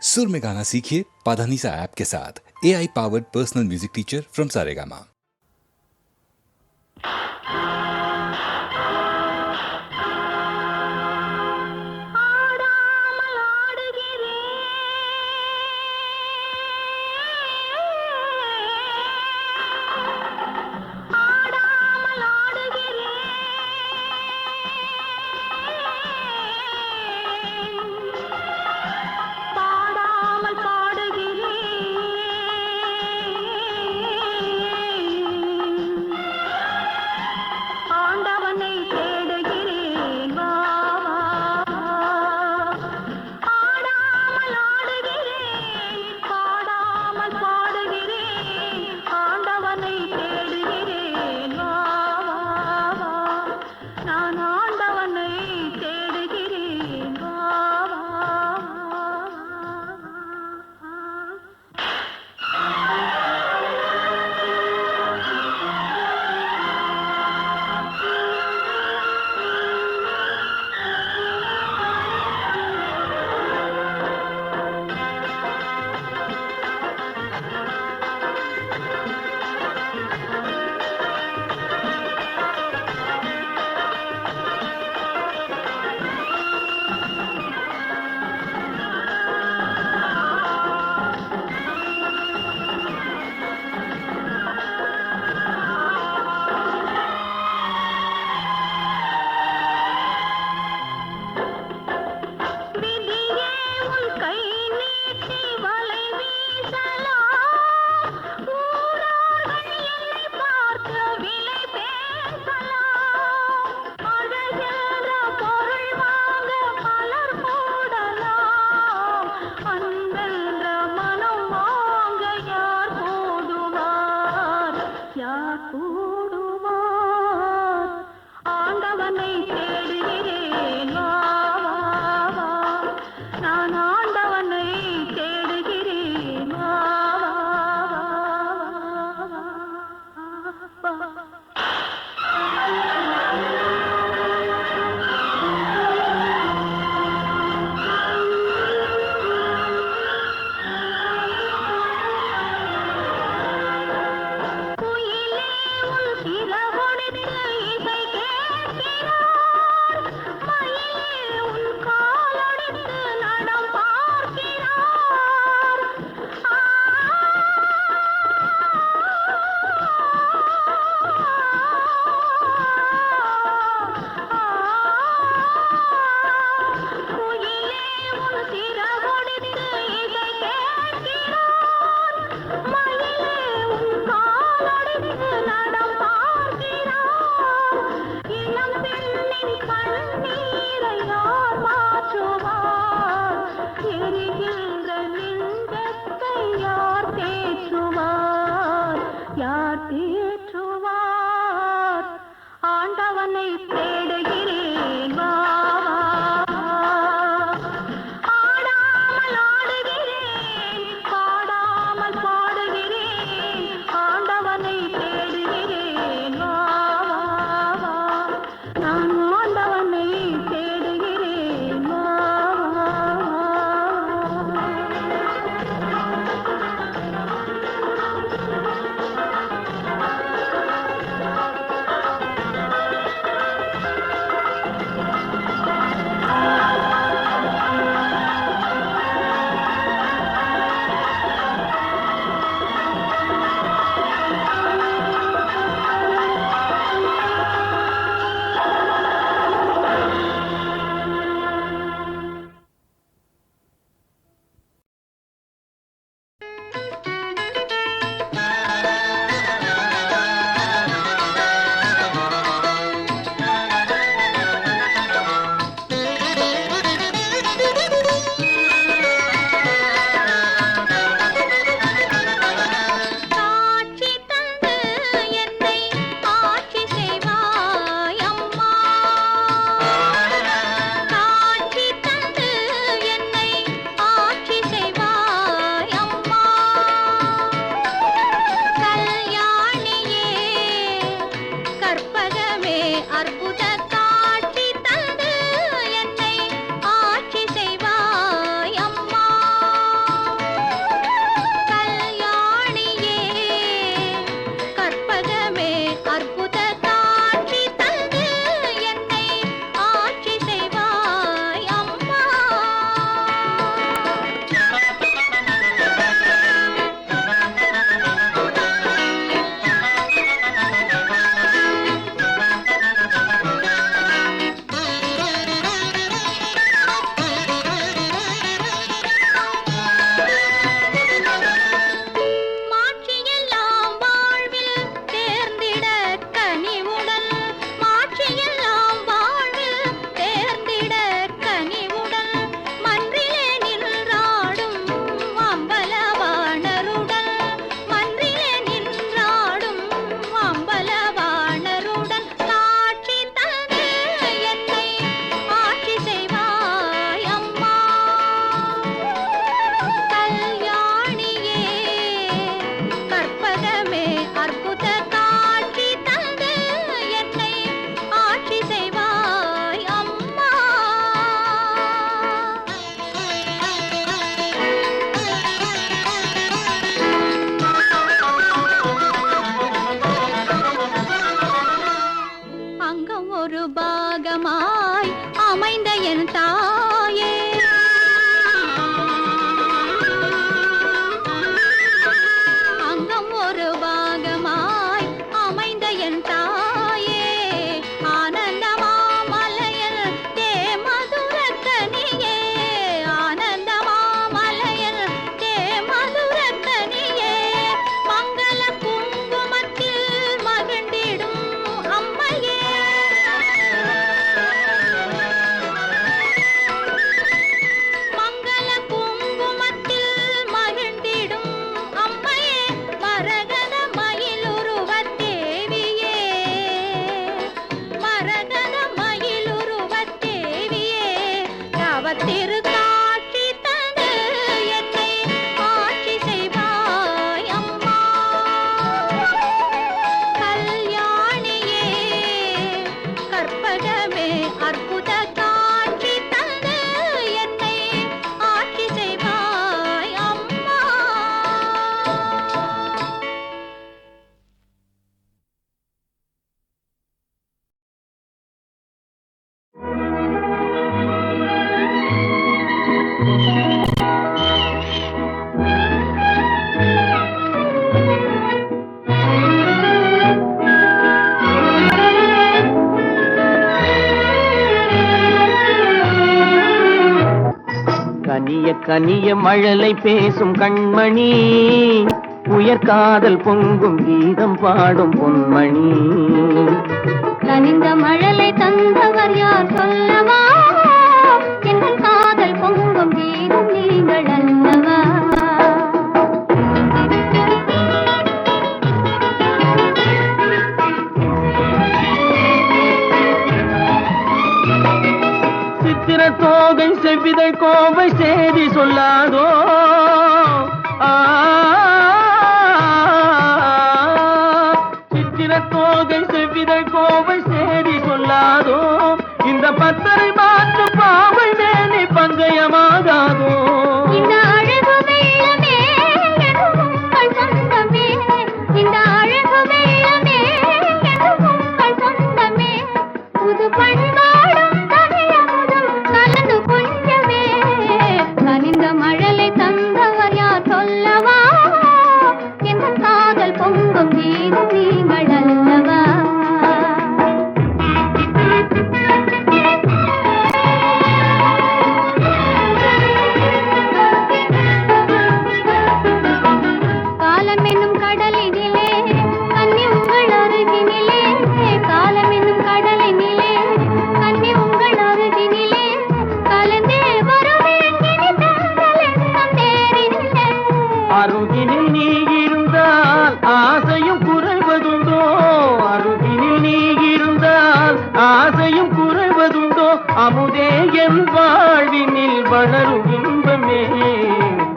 सुर में गाना सीखिए पाधानीसा ऐप के साथ। AI powered personal music teacher from Saregama. கனிய மழலை பேசும் கண்மணி, உயர்காதல் பொங்கும் கீதம் பாடும் பொன்மணி. கனிந்த மழலை தந்தவர் யார் சொல்லவா? எங்கள் காதல் பொங்கும் கீதம் நீங்கள் அல்லவா? சித்திர தோகை செவ்விதழ் கோவை செய்தி சொல்லாதோ? சித்திர தோகை செவ்விதழ் கோவை செய்தி சொல்லாதோ? இந்த பத்தரை மாற்று பாவை மேனி பங்கயமாகாதோ? இந்த அழகு வெள்ளமே உங்கள் சொந்தமே, இந்த அழகு வெள்ளமே உங்கள் சொந்தமே. புது பண்பாடும் தமிழமுதும் கலந்து கொஞ்சமே. கனிந்த மழலை தந்தவர் யார் சொல்லவா? எங்கள் காதல் பொங்கும் கீதம் நீங்கள் அல்லவா? காலம் என்னும் கடலினிலே கன்னி உங்கள் அருகினிலே, காலம் என்னும் கடலினிலே கன்னி உங்கள் அருகினிலே, கலந்தே வருவேன் இனி தங்கள் எண்ணம் தேரினிலே. அருகினில் நீ இருந்தால் ஆசையும் குறைவதுண்டோ? அருகினில் நீ இருந்தால் ஆசையும் குறைவதுண்டோ? அமுதே என் வாழ்வினில் வளரும் இன்பமே.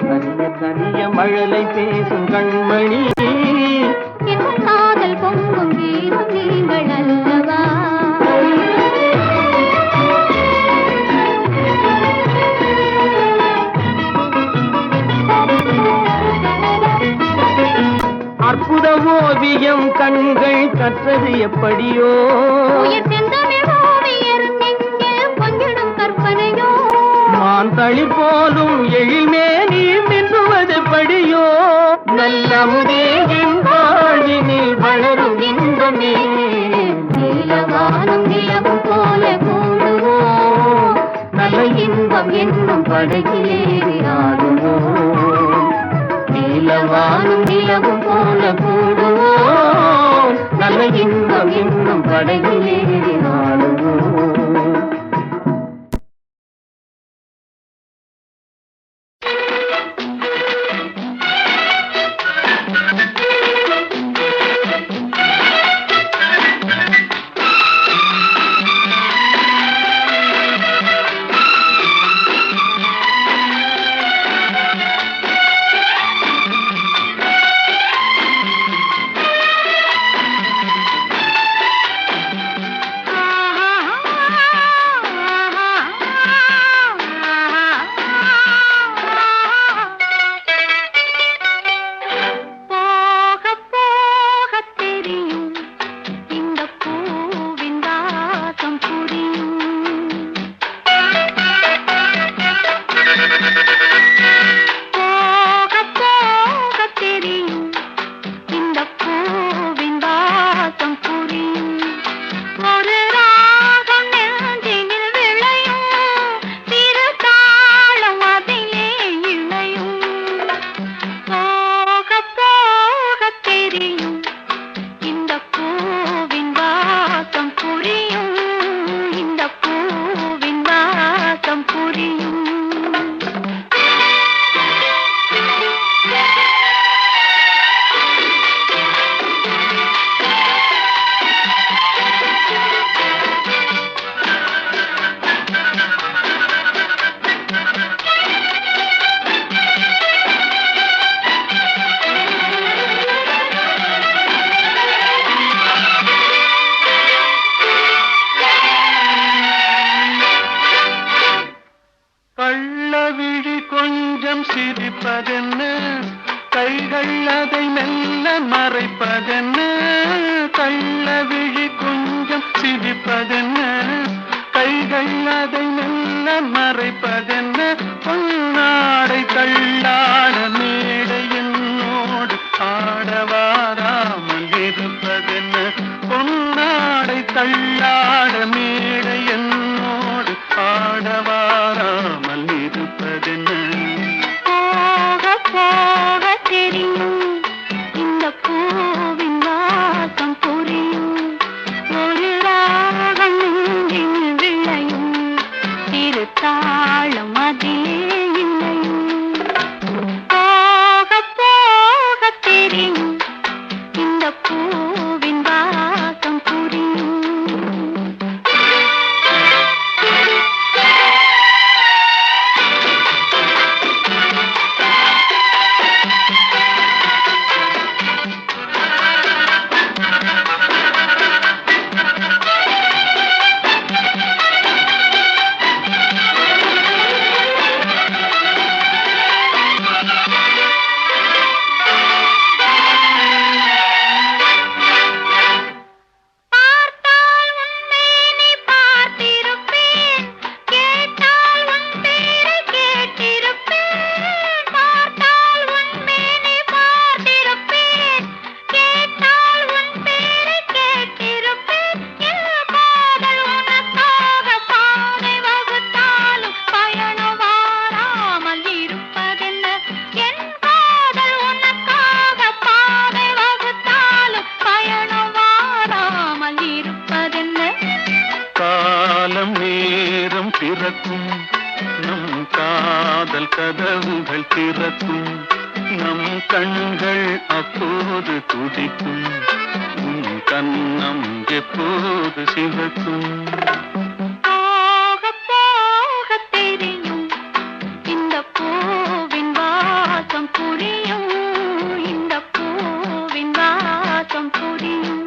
கனிய கனிய மழலை பேசும் கண்மணி, எங்கள் காதல் பொங்கும் கீதம் நீங்கள் அல்லவா? அற்புத ஓவியம் கண்கள் கற்றது எப்படியோ? உயிர் செந்தமிழ் ஓவியர் நெஞ்சில் கொஞ்சிடும் கற்பனையோ? மான் தளிர் போலும் எழில்மேனி மின்னுவதெப்படியோ? நல்லமுதே என் வாழ்வினில் வளரும் இன்பமே. நீலவானம் நிலவும் போல கூடுவோம், நல்ல இன்பம் என்னும் படகிலேறி ஆடுவோம். நீலவானம் நிலவும் போல கூடுவோம், நல்ல இன்பம் என்னும் படகிலேறி ஆடுவோம். சிரிப்பதென்ன, கைகள் அதை மெல்ல மறைப்பதென்ன. கள்ள விழி கொஞ்சம் சிரிப்பதென்ன, கைகள் அதை மெல்ல மறைப்பதென்ன. பொன்னாடை தள்ளாட மேடை என்னோடு ஆடவாராமல் இருப்பதென்ன. பொன்னாடை தள்ளாட மேடை என்னோடு ஆடவாராமல் இருப்பதென்ன. கண்கள் திறக்கும் நம் கண்கள் அப்போது துடிக்கும் உன் கண்ணம் எப்போது சிவக்கும் போக போக தெரியும் இந்த பூவின் வாசம் புரியும் இந்த பூவின் வாசம் புரியும்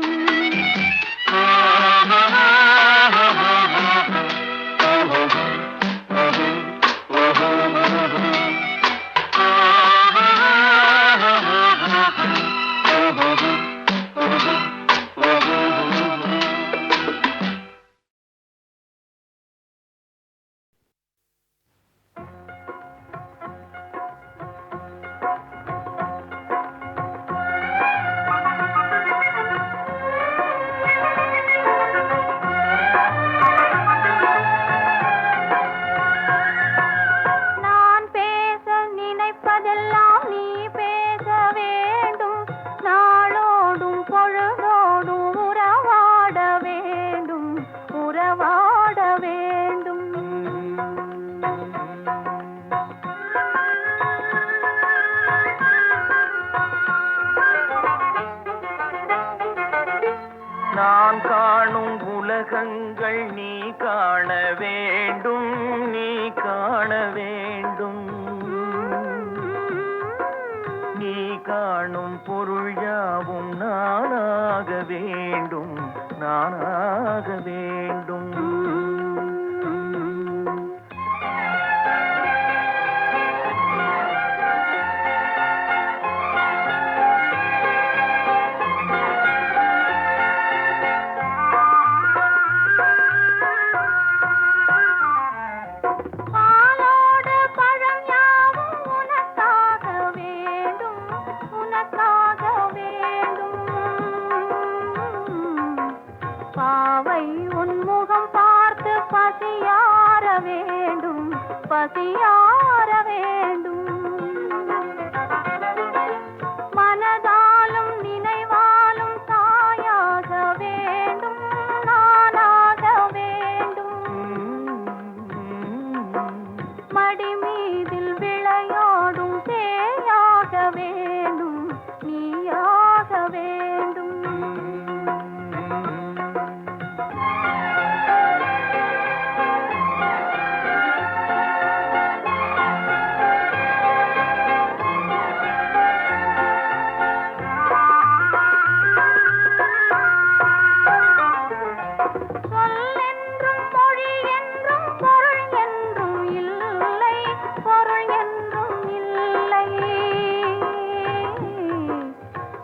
நான் பேச நினைப்பதெல்லாம் நீ பேச வேண்டும் நாளோடும் பொழுதோடும் உறவாட வேண்டும் உறவாட வேண்டும் நான் காணும் உலகங்கள் நீ காண வேண்டும் நீ காண வேண்டும் நீ காணும் பொருள் யாவும் நானாக வேண்டும் நானாக வேண்டும் பாலோடு பழம் யாவும் உனக்காக வேண்டும் உனக்காக வேண்டும் பாவை உன் முகம் பார்த்து பசியார வேண்டும் பசியார வேண்டும் மனதாலும் நினைவாலும் தாயாக வேண்டும் நானாக வேண்டும் மடி மீதில் விளையாடும் தேயாக வேண்டும் நீயாக வேண்டும் சொல்லென்றும் மொழி என்றும் பொருள் என்றும் இல்லை பொருள் என்றும் இல்லை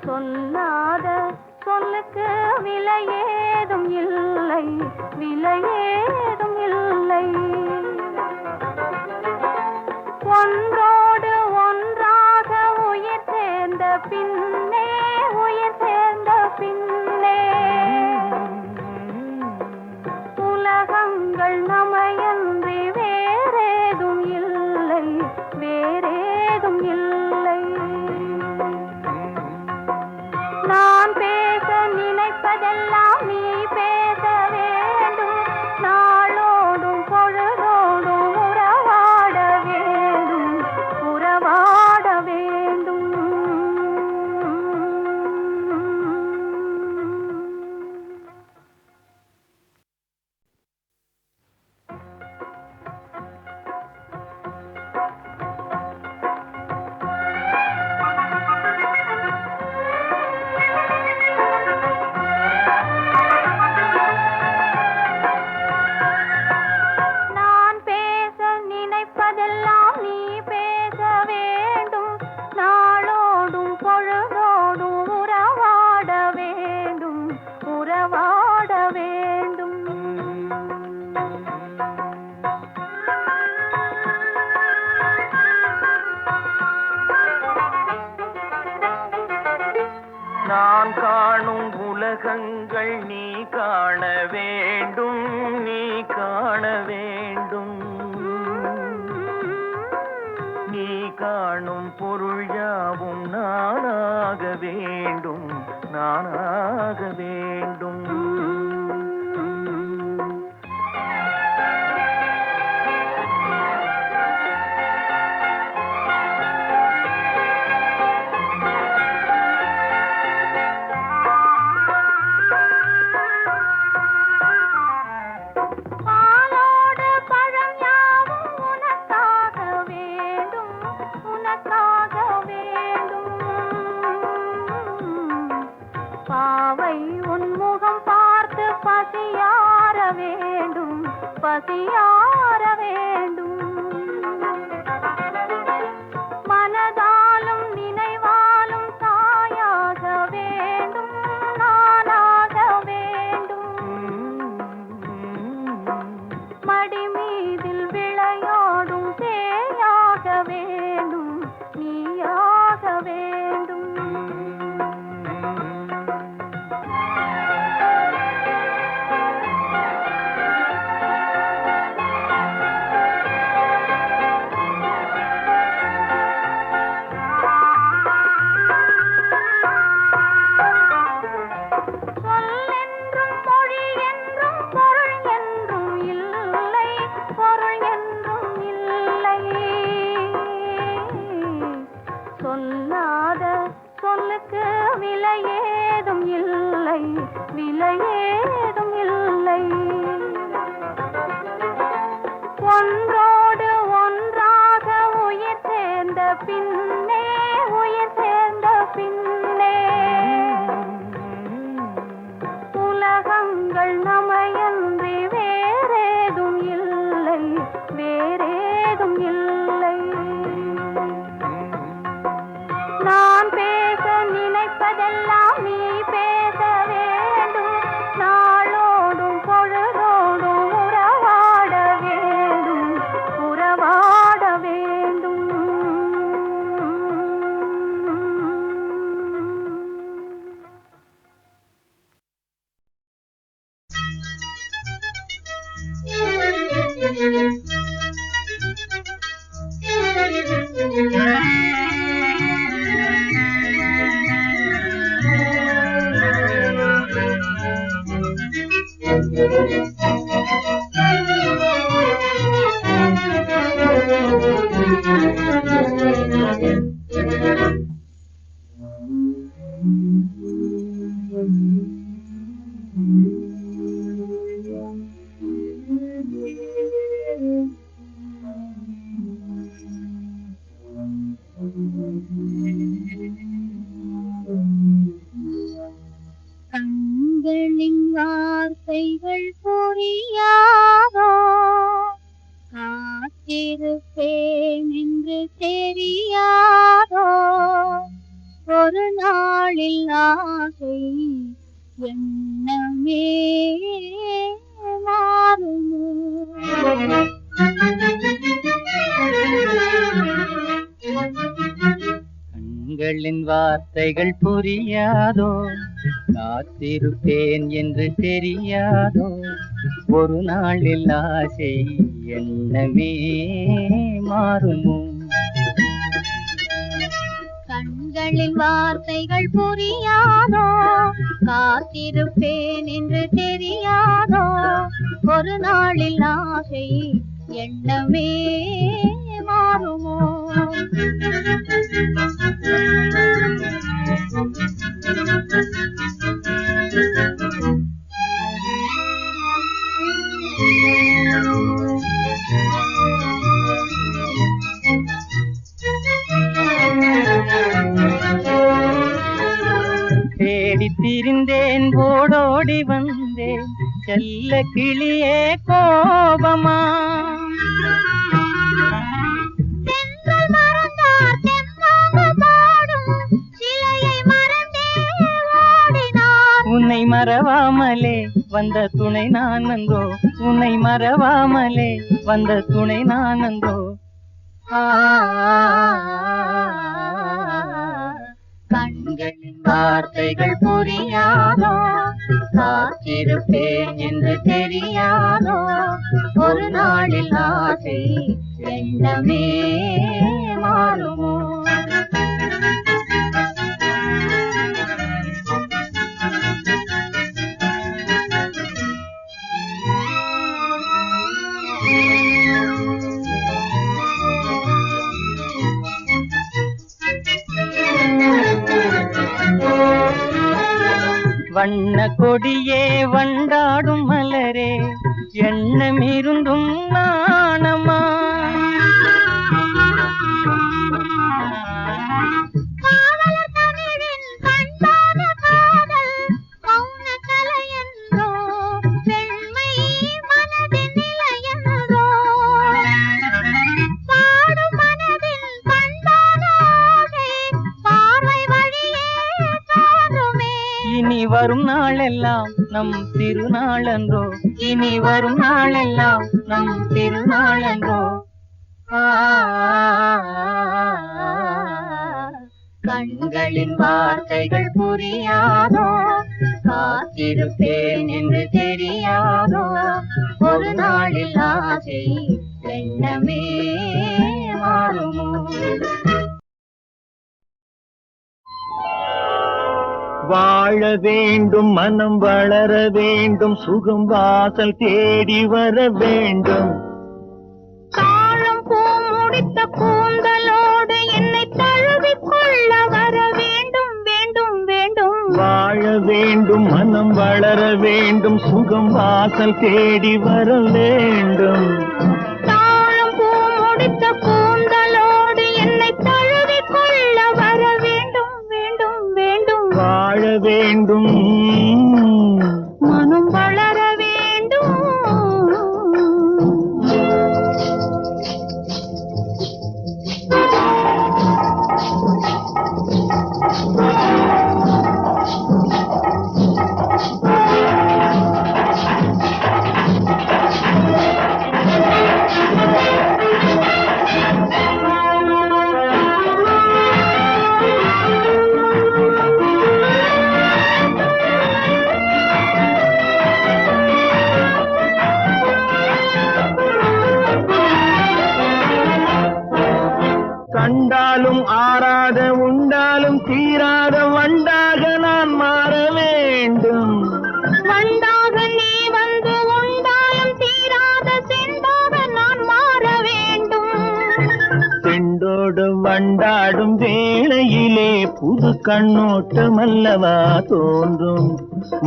சொல்லாத சொல்லுக்கு விலையேதும் இல்லை விலையேதும் இல்லை ஒன்றோடு ஒன்றாக உயிர் சேர்ந்த பின்னே உயிர் சேர்ந்த பின்னே உலகங்கள் நமையன்றி வேறேதும் இல்லை வேறேதும் இல்லை நான் பேச நினைப்பதெல்லாம் நீ பேச வேண்டும் நாளோடும் பொழுதோடும் உறவாட வேண்டும் உறவாட வேண்டும் நான் பேச நினைப்பதெல்லாம் நீ பேச வேண்டும் நாளோடும் பொழுதோடும் உறவாட வேண்டும் உறவாட வேண்டும் நான் காணும் உலகங்கள் நீ காண வேண்டும் நீ காண வேண்டும் நீ காணும் பொருள் யாவும் நானாக வேண்டும் நானாக வேண்டும் காதலுக்கு விலையேதும் இல்லை, விலையேதும் இல்லை. ஒன்றோடு ஒன்றாக உயிர் சேர்ந்த பின்னே, உயிர் சேர்ந்த பின்னே உலகங்கள் நமையன்றி வேறேதும் இல்லை, வேறேதும் இல்லை. நான் பேச நினைப்பதெல்லாம் நீ பேச வேண்டும், நாளோடும் பொழுதோடும் உறவாட வேண்டும், உறவாட வேண்டும். கண்களின் வார்த்தைகள் புரியாதோ, காத்திருப்பேன் என்று தெரியாதோ, ஒரு நாளில் ஆசை எண்ணமே மாறுமோ. கண்களின் வார்த்தைகள் புரியாதோ, காத்திருப்பேன் என்று தெரியாதோ, ஒரு நாளில் ஆசை எண்ணமே மாறுமோ. கண்களின் வார்த்தைகள் புரியாதோ, காத்திருப்பேன் என்று தெரியாதோ, ஒரு நாளில் ஆசை எண்ணமே மாறுமோ. தேடி திரிந்தேன், ஓடோடி வந்தேன், செல்ல கிளியே கோபமா. உன்னை மறவாமலே வந்த துணை நான் நன்றோ, உன்னை மறவாமலே வந்த துணை நான் நன்றோ. கண்களின் வார்த்தைகள் புரியாதோ, காத்திருப்பேன் என்று தெரியாதோ, ஒரு நாளில் ஆசை எண்ணமே மாறுமோ. வண்ண கொடியே வண்டாடும் மலரே, எண்ணமிருந்தும் நாணமா. இனி வரும் நாளெல்லாம் நம் திருநாளன்றோ, இனி வரும் நாளெல்லாம் நம் திருநாளன்றோ. கண்களின் வார்த்தைகள் புரியாதோ, காத்திருப்பேன் என்று தெரியாதோ, ஒரு நாளில் ஆசை எண்ணமே மாறுமோ. வாழ வேண்டும், மனம் வளர வேண்டும், சுகம் வாசல் தேடி வர வேண்டும். காலம் பூ முடித்த கூந்தலோடு என்னை தழுவிக்கொள்ள வர வேண்டும், வேண்டும். வளர வேண்டும் சுகம் வாசல் தேடி வர வேண்டும் தாழம் பூ முடித்த கூந்தலோடு என்னை தழுவி கொள்ள வர வேண்டும் வேண்டும் வேண்டும் வாழ வேண்டும் மனம் வளர வேண்டும் கண்டாலும் ஆறாத உண்டாலும் தீராத வண்டாக நான் மாற வேண்டும் வண்டாக நீ வந்து உண்டாலும் தீராத செண்டாக நான் மாற வேண்டும் செண்டோடு வண்டாடும் வேளையிலே புது கண்ணோட்டம் அல்லவா தோன்றும்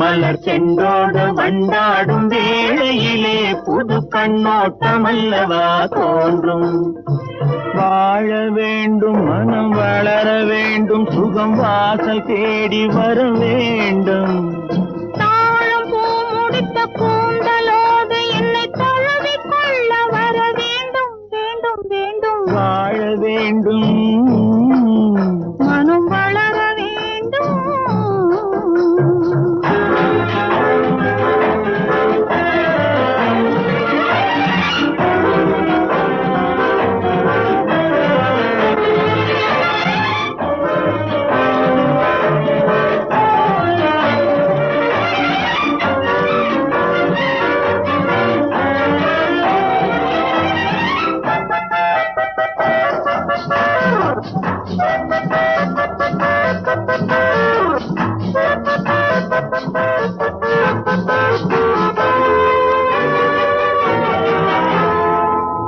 மலர் செண்டோடு வண்டாடும் வேளையிலே புது கண்ணோட்டம் அல்லவா தோன்றும் வாழ வேண்டும் மனம் வளர வேண்டும் சுகம் வாசல் தேடி வர வேண்டும் தாழம் பூ முடித்த கூந்தலோடு என்னை தழுவி கொள்ள வர வேண்டும் வேண்டும் வேண்டும் வாழ வேண்டும் மனம் வளர வேண்டும்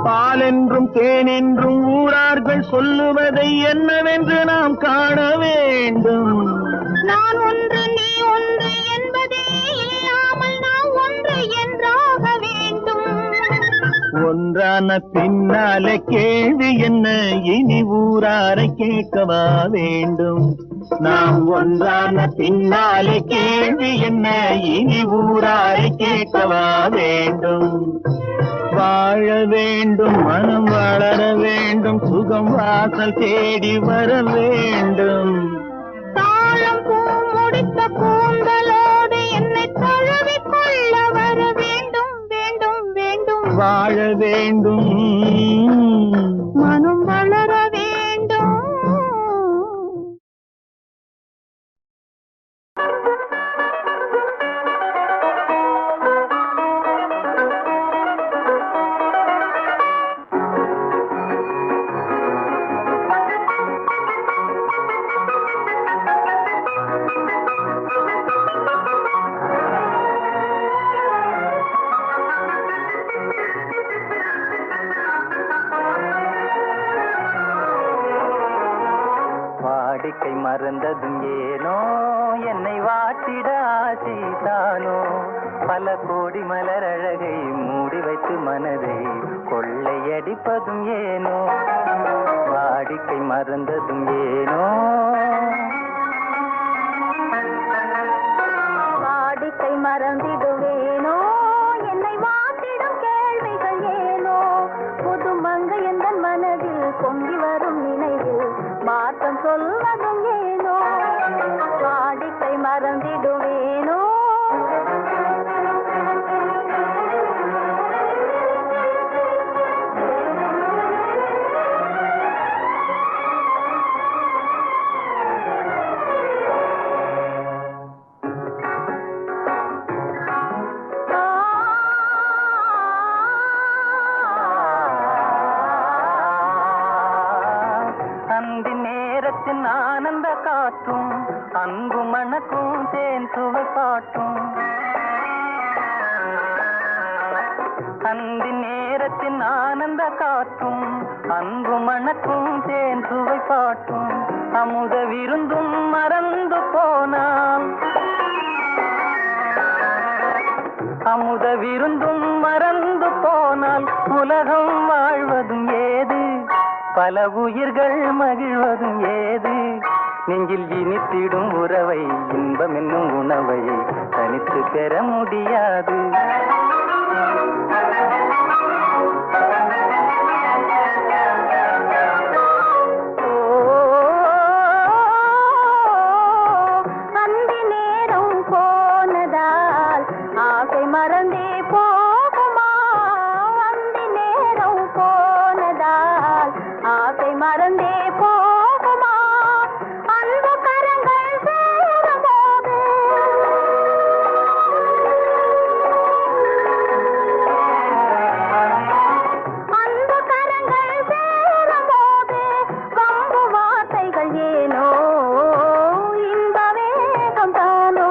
பாலென்றும் தேனென்றும் ஊரார்கள் சொல்லுவதை என்னவென்று நாம் காண வேண்டும் நான் ஒன்று நீ ஒன்று என்பதே இல்லாமல் நான் ஒன்று என்றாக வேண்டும் ஒன்றான பின்னாலே கேள்வி என்ன இனி ஊராரை கேட்கவா வேண்டும் நாம் ஒன்றான பின்னாலே கேள்வி என்ன இனி ஊராரை கேட்கவா வேண்டும் வாழ வேண்டும் மனம் வளர வேண்டும் சுகம் வாசல் தேடி வர வேண்டும் தாழம் பூ முடித்த கூந்தலோடு என்னை தழுவி கொள்ள வர வேண்டும் வேண்டும் வேண்டும் வாழ வேண்டும் மனம் வளர வேண்டும் வாடிக்கை மறந்ததும் ஏனோ என்னை வாட்டிட ஆசைதானோ பல கோடி மலர் அழகை மூடி வைத்து மனதை கொள்ளையடிப்பதும் ஏனோ வாடிக்கை மறந்ததும் ஏனோ வாடிக்கை மறந்திடுவேனோ என்னை வாட்டிடும் கேள்விகள் ஏனோ புது மங்கை எந்த மனதில் பொங்கி வரும் நினைவில் மாற்றம் சொல்வதும் ஏனோ வாடிக்கை மறந்திடுவேனோ அந்தி நேரத்தின் ஆனந்த காற்றும் அன்பு மணக்கும் தேன் சுவை பாட்டும் அந்தி நேரத்தின் ஆனந்த காற்றும் அன்பு மணக்கும் தேன் சுவை பாட்டும் அமுத விருந்தும் மறந்து போனால் அமுத விருந்தும் மறந்து போனால் உலகம் வாழ்வதும் ஏது, பல உயிர்கள் மகிழ்வதும் ஏது. நெஞ்சில் இனித்திடும் உறவை, இன்பம் என்னும் உணவை தனித்து பெற முடியாது. மறந்தே போகுமா அந்தி நேரம் போனதால், ஆசை மறந்தே போகுமா அன்பு கரங்கள் சேரும்போது. அன்பு கரங்கள் சேரும்போது வம்பு வார்த்தைகள் ஏனோ, இன்ப வேகம் தானோ.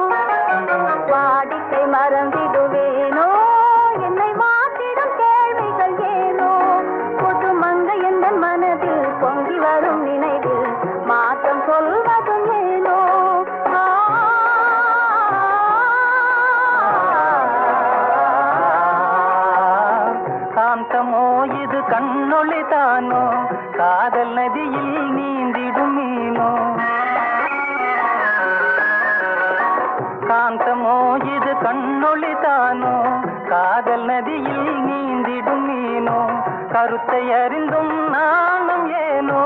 வாடிக்கை மறந்திடுவேனோ, என்னை மாற்றிடும் கேள்விகள் ஏனோ. புது மங்கை எந்த மனதில் பொங்கி வரும் நினைவில் மாற்றம் சொல்வதும் ஏனோ. காந்தமோ இது கண்ணொளி தானோ, காதல் நதியில் நீந்திடும் மீனோ. காந்தமோ இது கண்ணொளி தானோ, காதல் நதியில் நீந்திடும் மீனோ. கருத்தை அறிந்தும் நாணம் ஏனோ,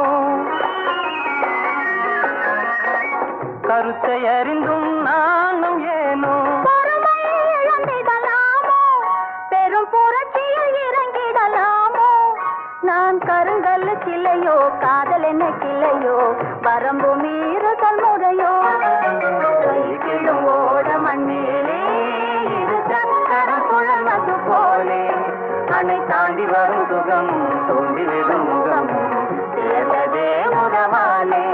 கருத்தை அறிந்தும் நாணம் ஏனோ. பொறுமை இழந்திடலாமோ, பெரும் புரட்சியில் இறங்கிடலாமோ. நான் கருங்கல் கிளையோ, காதல் என்ன கிளையோ, வரம்பு மீறுதல் முறையோ. கைகிழும் ஓட மண்ணிலே இது சக்கரம் சுழல்வது போலே, அணை தாண்டி வரும் சுகம் தோன்றிவிடும் முகம் சேர்ந்ததே உறவாலே.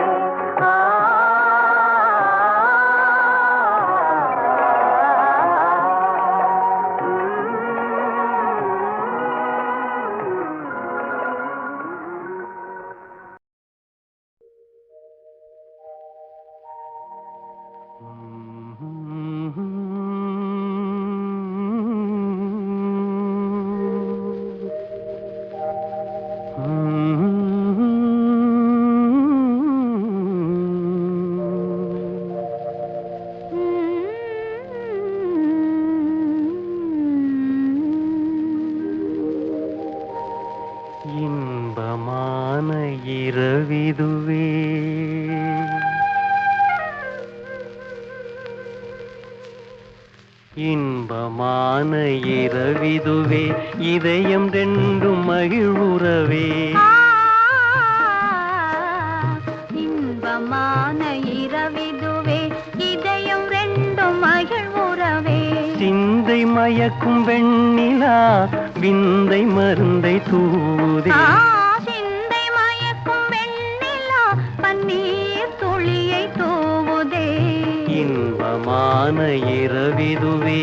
இன்பமான இரவிதுவே, இன்பமான இரவிதுவே, இதயம் ரெண்டும் மகிழ்வுறவே. இன்பமான இரவிதுவே, இதயம் ரெண்டும் மகிழ்வுறவே. சிந்தை மயக்கும் வெண்ணிலா, விந்தை மருந்தை தூதே. சிந்தை மயக்கும் வெண்ணிலா, பன்னீர் துளியை தூவுதே. இன்பமான இரவிதுவே.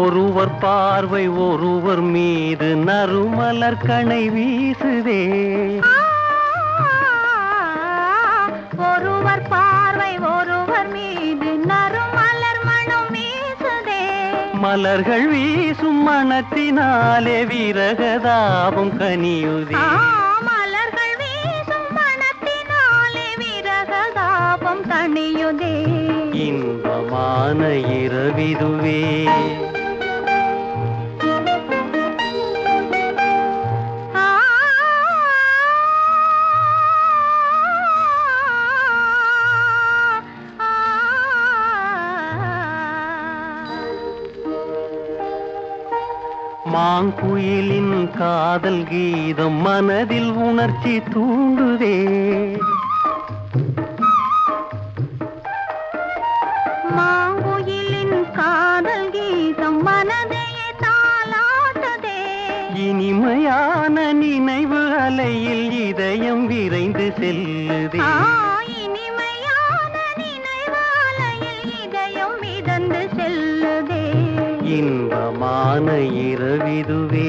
ஒருவர் பார்வை ஒருவர் மீது நறுமலர் கணை வீசுதே. ஒருவர் பார்வை ஒருவர் மீது நறுமலர் மனம் வீசுதே. மலர்கள் வீசும் மனத்தினாலே விரகதாபம் கனியுதே. மலர்கள் வீசும் மனத்தினாலே விரகதாபம் கனியுதே. இன்பமான இரவிதுவே. மாங்குயிலின் காதல் கீதம் மனதில் உணர்ச்சி தூண்டுதே. மாங்குயிலின் காதல் கீதம் மனதை தாலாட்டுதே. இனிமையான நினைவு அலையில் இதயம் விரைந்து செல்லுதே. இனிமையான நினைவு அலையில் இதயம் மிதந்து செல்லுதே. இன்பமான இரவிதுவே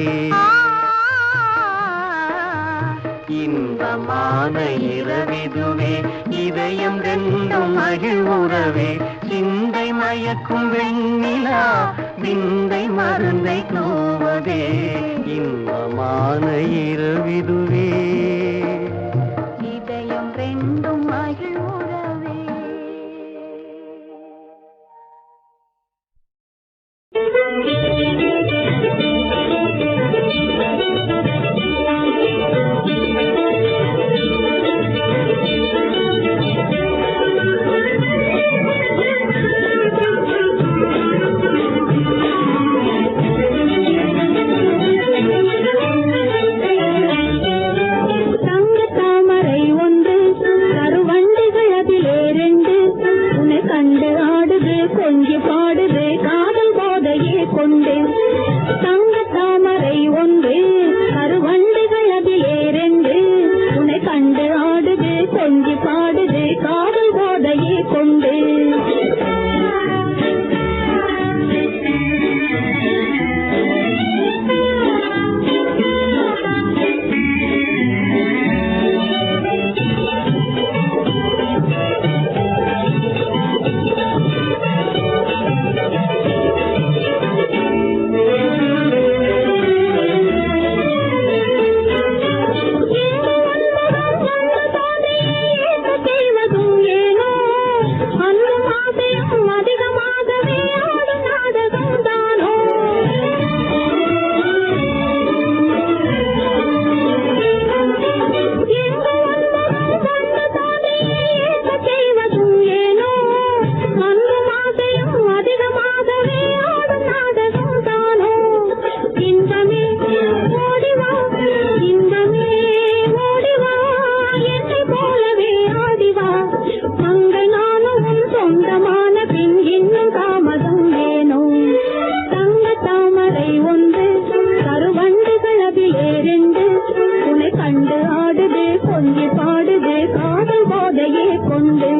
இன்பமான இரவிதுவே இதயம் ரெண்டும் மகிழ்வுறவே சிந்தை மயக்கும் வெண்ணிலா விந்தை மருந்தை தூவதே இன்பமான இரவிதுவே இதயம் ரெண்டும் மகிழ்வுறவே. கண்டு ஆடுது கொஞ்சி பாடுது காதல் போதையே கொண்டு